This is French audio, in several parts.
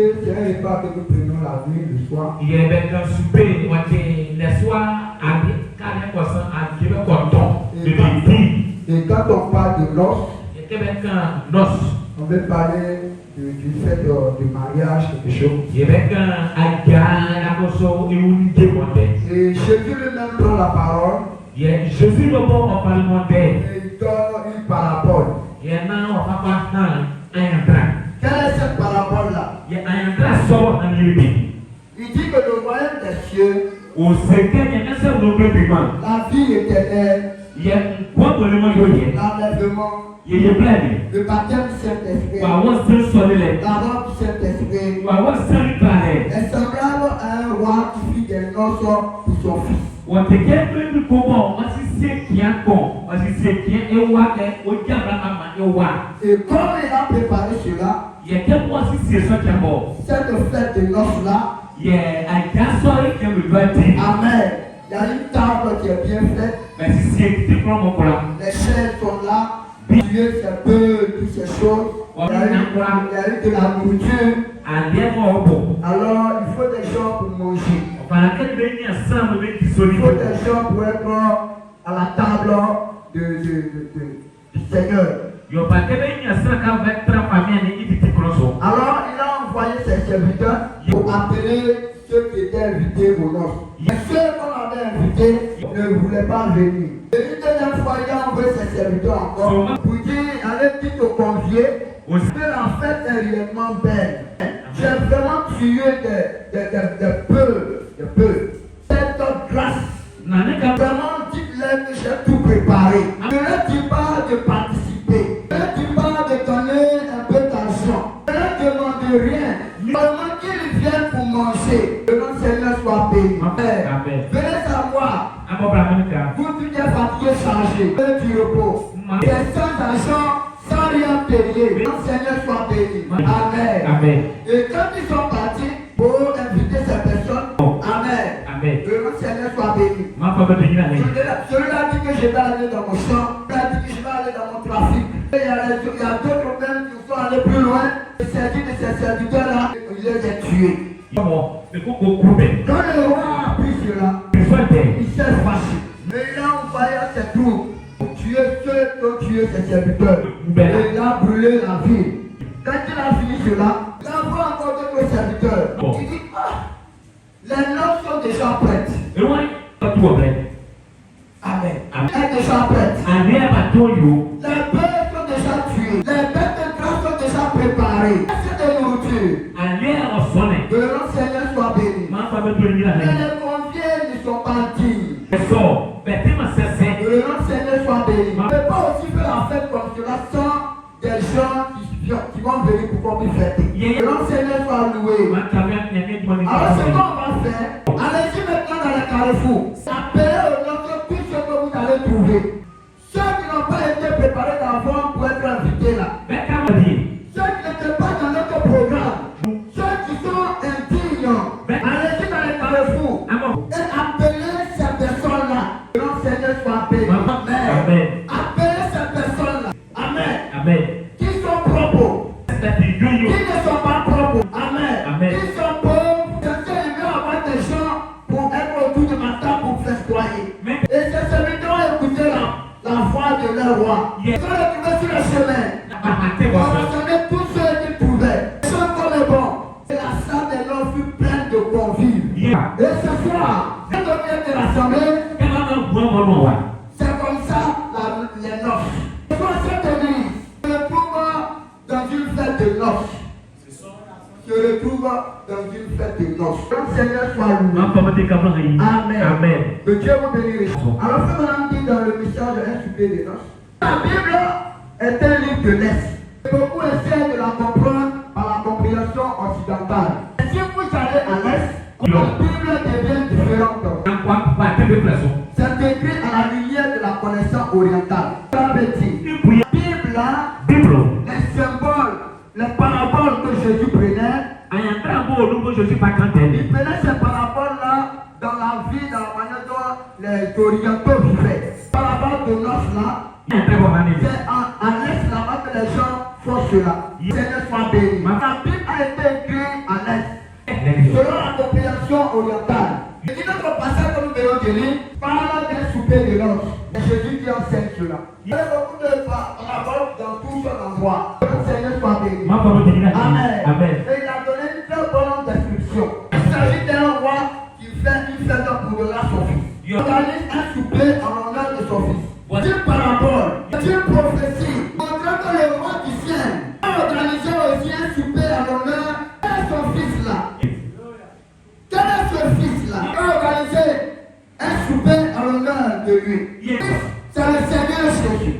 C'est un repas que nous prenons la nuit, le soir. Il y avait un souper, les soirs, à 40% à Dieu content de l'église. Et quand on parle de noces, Il y avait un noce. on veut parler du fait de mariage, quelque chose. Il y avait un agard, un cosso et une démonté. Et Jésus lui-même prend la parole. Jésus le bon en parlement Et il donne une parabole. Il y a un drap. Quelle est cette parabole-là? Il y a un drap sort en Libye. Il dit que le royaume des cieux, Au second, il y a un seul nombre de gens. la vie éternelle, Il y a un quoi pour le monde de l'enlèvement, il y a plein. le baptême du Saint-Esprit, Wa wa seul solile. la robe du Saint-Esprit, Wa wa seul palais. est semblable à un roi qui fit des noces pour son fils. Wa te kebe comment on si c'est qui a con, on si c'est qui est wa que o diable ama e wa. Et comme il a préparé cela, Il y a que moi si c'est ça qui a bon. cette fête de noces-là, Il y a un garçon qui me doit dire. amen, il y a une table qui est bien faite, Mais si c'est qui prend mon cola. les chaises sont là, Dieu c'est peu, toutes ces choses, il y a eu de la nourriture, alors il faut des gens pour manger. Il faut des gens pour être à la table du Seigneur. Alors il a envoyé ses serviteurs pour appeler ceux qui étaient invités aux noces. Mais ceux qu'on avait invités ne voulaient pas venir. Et une deuxième fois, il a envoyé ses serviteurs encore pour dire, allez dites aux conviés que la fête est réellement belle. J'ai vraiment tué des peu. Cette grâce, vraiment dites-leur que j'ai tout préparé. Ne leur dis pas de participer. Ne leur dis pas de donner un peu d'argent. Ne leur demande rien. Seulement qu'ils viennent pour manger. Que notre Seigneur soit béni. Amen. Venez savoir. Vous qui êtes fatigués, chargés. Venez du repos. Et sans argent, sans rien payer. Que notre Seigneur soit béni. Amen. Et quand ils sont partis pour inviter ces personnes, amen. Que notre Seigneur soit béni. Celui-là dit que je vais aller dans mon champ. Celui-là dit que je vais aller dans mon trafic. Et il y a d'autres même qui sont allés plus loin. Il s'agit de ces serviteurs-là. Il les a tués. Quand le roi a appris cela, il s'est fâché. Mais il a envoyé ses troupes pour tuer ceux qui ont tué ses serviteurs. Et il a brûlé la ville. Quand il a fini cela, il a envoyé encore d'autres serviteurs. Il dit, les noces sont déjà prêtes. Amen. Elles sont déjà prêtes. Les bœufs sont déjà tués. Les bêtes de grâce sont déjà préparées. C'est de nourriture. Que notre Seigneur soit béni. Mais les conviés ne sont pas dignes. Que notre Seigneur soit béni. On ne peut pas aussi faire la fête comme cela sans des gens qui vont venir pour qu'on puisse fêter. Que notre Seigneur soit loué. Alors ce qu'on va faire, allez-y maintenant dans les carrefours. Appelez au nom de tout ce que vous allez trouver. Ceux qui n'ont pas été préparés d'avant pour être invités là. Ceux qui n'étaient pas dans notre programme. Ceux qui sont indignes. Allez-y dans les carrefours. Et appelez ces personnes-là. Que notre Seigneur soit béni. Amen. Appelez ces personnes-là. Amen. Qui sont propres. Qui ne sont pas propres. Amen. Qui sont pauvres. Il veut avoir des gens pour être autour de ma table pour festoyer. Et ces serviteurs ont écouté la voix de leur roi. Ils sont retrouvés sur le chemin. On rassembler tous ceux qu'ils trouvaient. Ceux comme les bons. Et la salle des noces fut pleine de convives. Et ce soir, quand on vient de rassembler, c'est comme ça les noces. Ce soir, cette église se retrouve dans une fête de noces. Se retrouve dans une fête de noces. Que le Seigneur soit loué. Amen. Que Dieu vous bénisse. Alors, frère Madame dit dans le message Un souper de noces, la Bible est un livre de l'Est. Beaucoup essaient de la comprendre par la compréhension occidentale. Et si vous allez à l'Est, la Bible devient différente. C'est écrit à la lumière de la connaissance orientale. Ça veut dire, la Bible, les symboles, les paraboles que Jésus prenait, il prenait ces paraboles-là dans la vie, dans la manière dont les orientaux vivaient. Parabole de noces là, c'est à l'Est là-bas que les gens font cela. Seigneur soit béni. La Bible a été écrite en est. Selon la compréhension orientale. Et notre passage que nous venons de lire parle d'un souper de noces. Et Jésus qui enseigne cela. Il y a beaucoup de paroles dans tout ce endroit. Que le Seigneur soit béni. Amen. Amen. Et il a donné une très bonne description. Il s'agit d'un roi qui fait un pour de la son fils. Il organise un souper en l'honneur de son fils. Une parabole, une prophétie, montrant que le roi du ciel a organisé aussi un souper en l'honneur de son fils là. Quel est ce fils là? Il a organisé un souper en l'honneur de lui. C'est le Seigneur Jésus.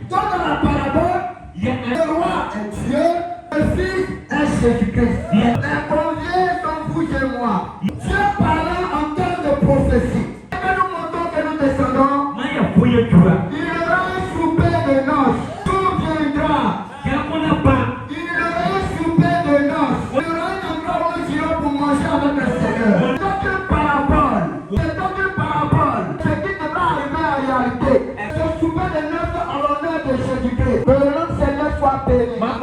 Dans la parabole, le roi est Dieu, le fils est Jésus-Christ. Les conviés sont vous et moi. Dieu parlant en termes de prophétie. Et que nous montrons que nous descendons. Il y aura un souper de noces. Tout viendra. Il y aura un souper de noces. Il y aura un endroit où nous irons pour manger avec le Seigneur. C'est donc une parabole. C'est donc une parabole. Ce qui devra arriver en réalité. Ce souper de noces en l'honneur de Jésus-Christ. Que le nom du Seigneur soit béni. Amen.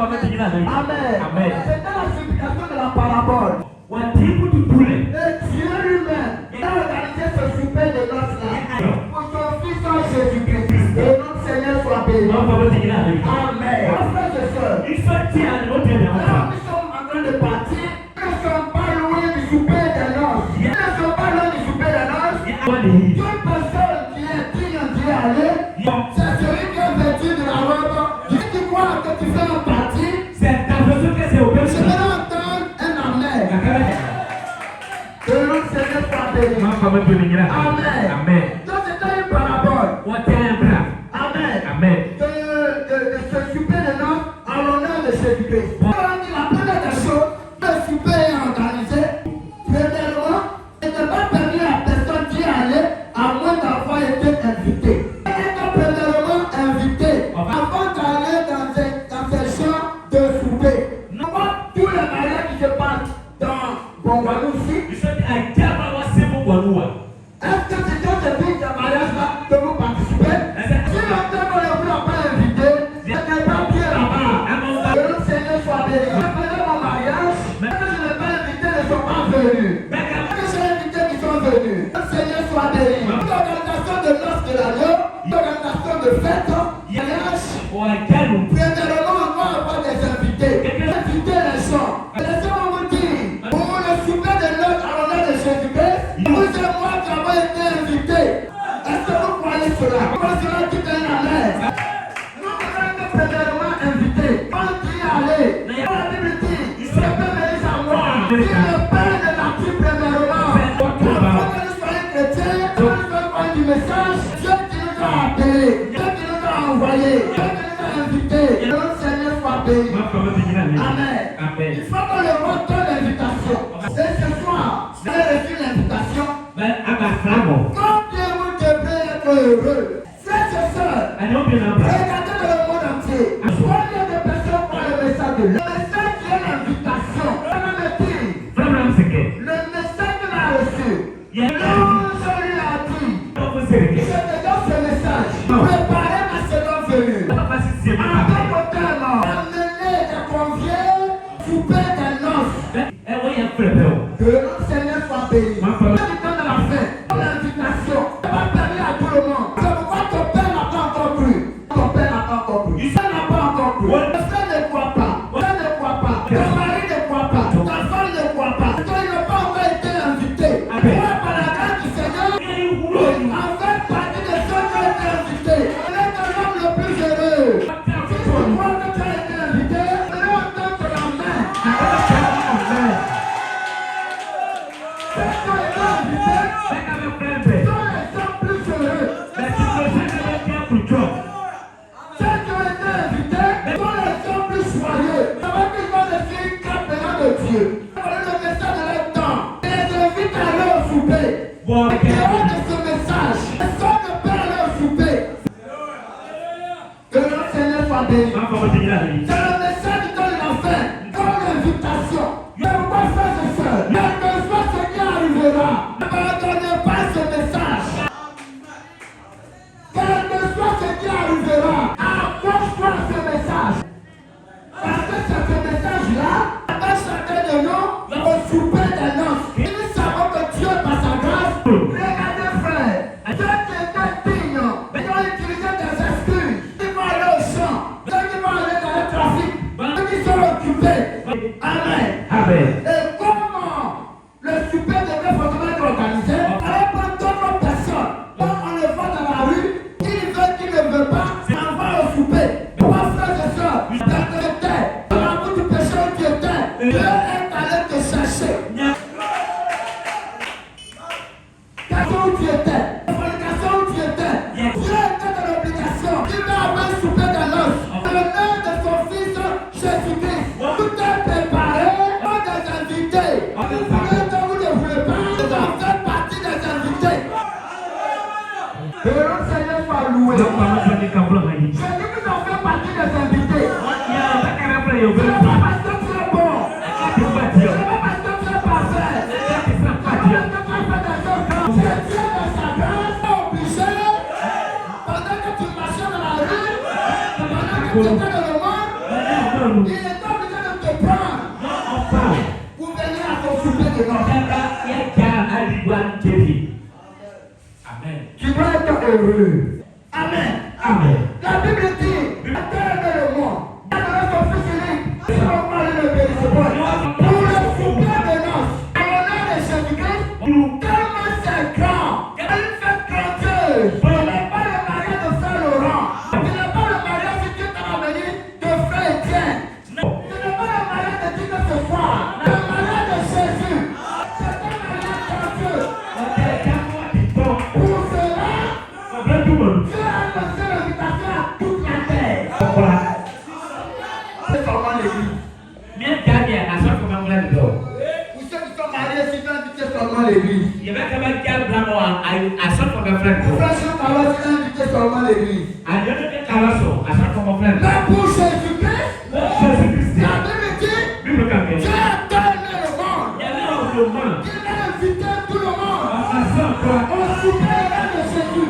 C'était la signification de la parabole. Et Dieu lui-même, il a organisé ce souper de noces-là pour son fils en Jésus-Christ. Que le nom du Seigneur soit béni. Amen. Frères et sœurs, là nous sommes en train de partir. Nous ne sommes pas loin du souper des noces. Nous ne sommes pas loin du souper des noces. Toute personne qui est digne d'y aller, c'est celui qui est vêtu de la robe. Si tu crois que tu fais en partie, je vais entendre un amen. Que le nom du Seigneur soit béni. Amen. Donc c'était une parabole. Amen. De ce souper de noces en l'honneur de Jésus-Christ. La première des choses, le souper est organisé. Premièrement, il n'est pas permis à personne d'y aller à moins d'avoir été invité. Il est premièrement invité avant d'aller dans ces champs de souper. Nous voyons tous les mariages qui se passent dans Bongwanou ici. Est-ce que c'est dans ce pays de mariage-là que vous participez? Si longtemps qu'on ne vous a pas invité, ce n'est pas bien là-bas. Que le Seigneur soit béni. Je faisais mon mariage, mais que je n'ai pas invité, ne sont pas venus. Que j'ai invité qui sont venus. Que le Seigneur soit béni. Une organisation de noces de l'agneau, une organisation de fête, mariage. Premièrement, on doit avoir des invités. Inviter les gens. Laissez-moi vous dire, pour le souper de noces à l'honneur de Jésus-Christ, vous et moi qui avons été invités. Est-ce que vous croyez cela? Comment cela dit un amen? Nous devons être premièrement invités. Quand tu y aller, la Bible dit, je peux venir à moi. Si le Père de la vie premièrement, avant que nous soyons chrétiens, que nous soyons du message, Dieu qui nous a appelés, Dieu qui nous a envoyés, Dieu qui nous a invités, que le Seigneur soit béni. Amen. Il faut que le roi donne l'invitation. Et ce soir, vous avez reçu l'invitation. Combien vous devrez être heureux? Frères et sœurs, regardez dans le monde entier. Combien de personnes ont le message de l'homme? Le message qui est l'invitation. Le message qu'il a reçu. L'ange lui a dit, je te donne ce message. Préparez ma seconde venue. Avec vos termes, amenez des conviés, souper des noces. Que le Seigneur soit béni. Ceux qui donnent la fin, l'invitation, n'est pas permis à tout le monde. C'est pourquoi ton père n'a pas encore cru. Ton père n'a pas encore cru. Il n'a pas encore cru. Le frère ne croit pas. Le frère ne croit pas. Ton mari ne croit pas. Ta femme ne croit pas. Toi, il n'a pas encore été invité. Moi, par la grâce du Seigneur, en fait partie de ceux qui ont été invités. Il est l'homme le plus heureux. Si tu crois que tu as été invité, je vais entendre la main. Amen. C'est le message qui donne la fin, comme l'invitation. Mais pourquoi faire ce seul? Ne pense pas ce qui arrivera. Ne pardonnez pas ce message. Quel que soit ce qui arrivera, accroche-toi à ce message. Parce que c'est ce message-là, avec chacun de nous, invités. Vous ne voulez pas, vous faites partie des invités. Que le Seigneur soit loué. Je dis que vous en faites partie des invités. Ce n'est pas parce que tu es bon. Ce n'est pas parce que tu es parfait. Ce n'est pas parce que tu as fait des choses grandes. C'est Dieu de sa grâce obligé. Pendant que tu marchais dans la rue, pendant que tu étais dans le monde, il est obligé de te prendre pour venir à t'occuper de notre Amen. Tu dois être heureux. Amen. Amen. La Bible dit, la terre est le monde. La terre est son fils unique. C'est pourquoi le bénéfice. Pour le souper de noces, l'honneur de Jésus-Christ, tellement c'est grand, il fait grandiose. Ce n'est pas le mariage de Frère Laurent. Ce n'est pas le mariage que Dieu t'a amené de Frère Étienne. Ce n'est pas le mariage de Dieu ce soir. Le mariage de Jésus. C'est un mariage grandiose. Pour cela, Dieu a lancé l'invitation à toute la terre. C'est seulement l'église. Pour ceux qui sont mariés, si tu invites seulement l'église. Frère Jean-Carlos, tu as invité seulement l'église. Mais pour Jésus-Christ, la Bible dit, Dieu a donné le monde. Il a invité tout le monde. Au souper de Jésus.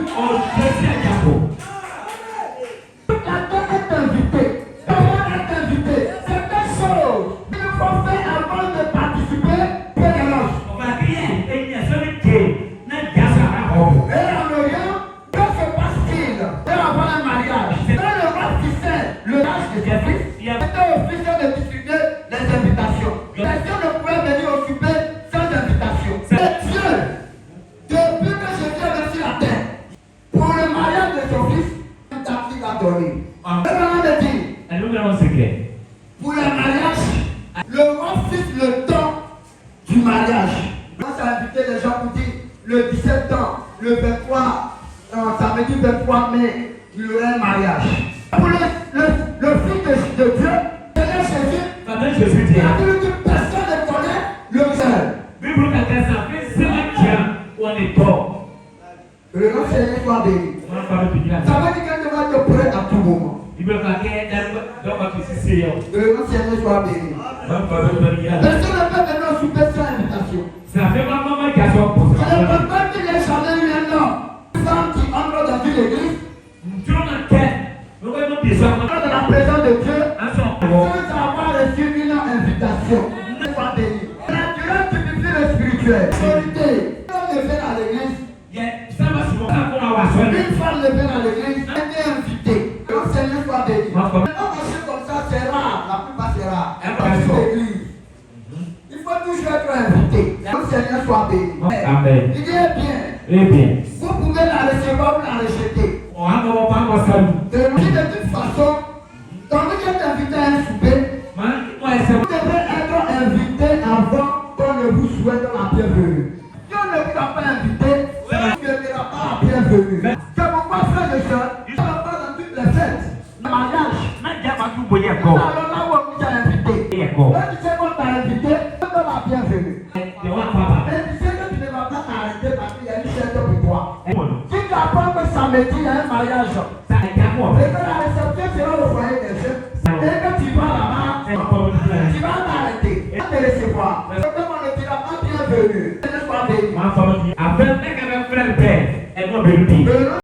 Toute la terre est invitée. Tout le monde est invité. C'est des choses qu'il faut faire avant de participer pour les noces. Et en Orient, que se passe-t-il avant un mariage? Dans le roi qui sait le mariage de Jésus, c'était officiel de distribuer les invitations. Personne ne pouvait venir au souper sans invitation. C'est Dieu, depuis que Jésus est venu sur la terre, pour le mariage de son fils, il a donné. Pour le mariage, le roi fixe le temps du mariage. Moi, j'ai invité les gens pour dire le 17 ans, le 23, samedi 23 mai, il y aura un mariage. Pour le fils de Dieu, Seigneur Jésus, il a dit que personne ne connaît le seul. Le nom Seigneur soit béni. Ça veut dire qu'elle doit être prêt à tout moment. Le nom Seigneur soit béni. Personne ne peut venir au souper sans invitation. Je ne peux pas qu'il y ait jamais eu un homme, une femme qui entre dans une église, dans la présence de Dieu, sans avoir reçu une invitation. Soit béni. Le naturel typifie le spirituel. Autorité. L'homme ne vient à l'église. Une femme ne vient à l'église, elle est invitée. Que le Seigneur soit béni. Un marché comme ça, c'est rare. La plupart, c'est rare. Dans l'église. Il faut toujours être invité. Que le Seigneur soit béni. Amen. Il est bien. Vous pouvez la recevoir ou la rejeter. De toute façon, quand vous êtes invité à un souper, vous devez être invité avant qu'on ne vous souhaite la bienvenue. Si on ne vous a pas invité, on ne verra pas la bienvenue. C'est pourquoi, frères et sœurs, je ne vais pas dans toutes les fêtes. Le mariage, nous allons là où on vous a invité. Quand tu sais qu'on t'a invité, on te la bienvenue. Et tu sais que tu ne vas pas t'arrêter parce qu'il y a une chaîne pour toi. Si tu apprends que samedi, il y a un mariage, et que la réception sera au foyer des jeunes, et que tu vas là-bas, tu vas t'arrêter et te recevoir. Mais comme on ne dira pas bienvenue, ne sois béni. Le nom